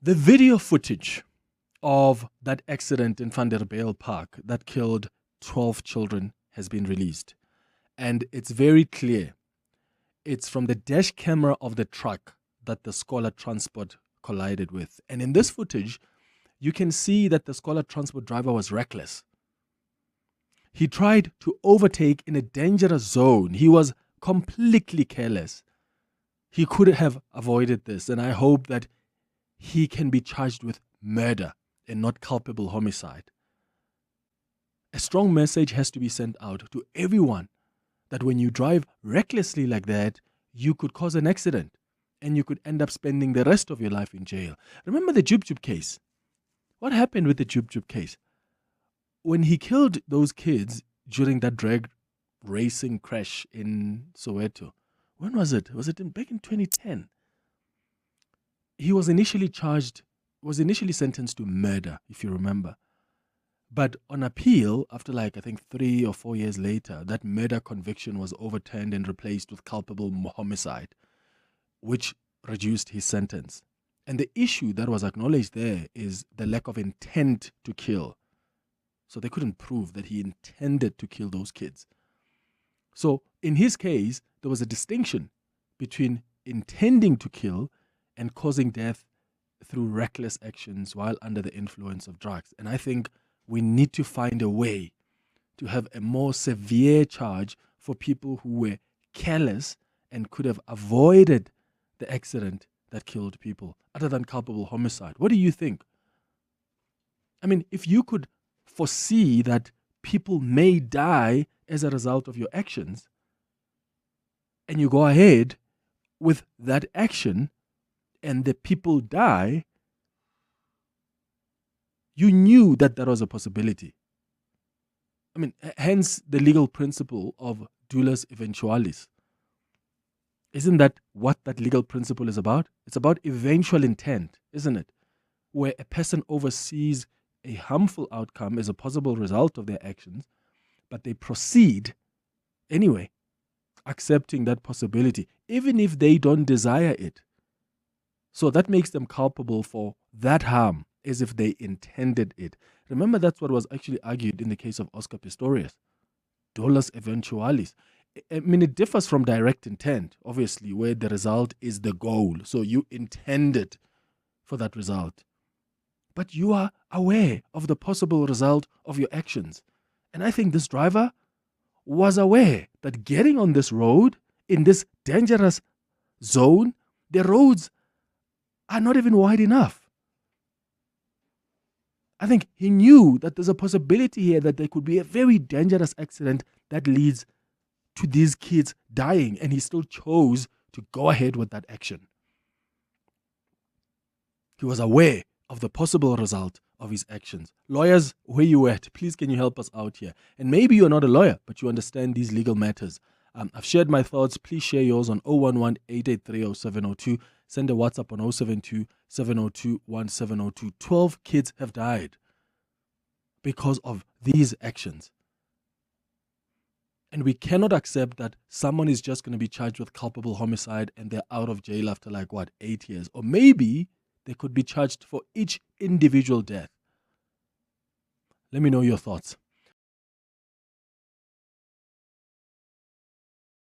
The video footage of that accident in Vanderbijl Park that killed 12 children has been released. And it's very clear. It's from the dash camera of the truck that the Scholar Transport collided with. And in this footage, you can see that the Scholar Transport driver was reckless. He tried to overtake in a dangerous zone. He was completely careless. He could have avoided this, and I hope that he can be charged with murder and not culpable homicide. A strong message has to be sent out to everyone that when you drive recklessly like that, you could cause an accident and you could end up spending the rest of your life in jail. Remember the Jub Jub case? What happened with the Jub Jub case? When he killed those kids during that drag racing crash in Soweto, when was it? Was it back in 2010? He was initially sentenced to murder, if you remember. But on appeal, after I think 3 or 4 years later, that murder conviction was overturned and replaced with culpable homicide, which reduced his sentence. And the issue that was acknowledged there is the lack of intent to kill. So they couldn't prove that he intended to kill those kids. So in his case, there was a distinction between intending to kill and causing death through reckless actions while under the influence of drugs. And I think we need to find a way to have a more severe charge for people who were careless and could have avoided the accident that killed people, other than culpable homicide. What do you think? I mean, if you could foresee that people may die as a result of your actions, and you go ahead with that action, and the people die, you knew that there was a possibility. I mean, hence the legal principle of dolus eventualis. Isn't that what that legal principle is about? It's about eventual intent, isn't it? Where a person oversees a harmful outcome as a possible result of their actions, but they proceed anyway, accepting that possibility, even if they don't desire it. So that makes them culpable for that harm as if they intended it. Remember, that's what was actually argued in the case of Oscar Pistorius. Dolus eventualis. I mean, it differs from direct intent, obviously, where the result is the goal. So you intended for that result. But you are aware of the possible result of your actions. And I think this driver was aware that getting on this road, in this dangerous zone, the roads are not even wide enough. I think he knew that there's a possibility here that there could be a very dangerous accident that leads to these kids dying, and he still chose to go ahead with that action. He was aware of the possible result of his actions. Lawyers, where you at? Please, can you help us out here? And maybe you're not a lawyer, but you understand these legal matters. I've shared my thoughts. Please share yours on 011-883-0702. Send a WhatsApp on 072-702-1702. 12 kids have died because of these actions. And we cannot accept that someone is just going to be charged with culpable homicide and they're out of jail after 8 years. Or maybe they could be charged for each individual death. Let me know your thoughts.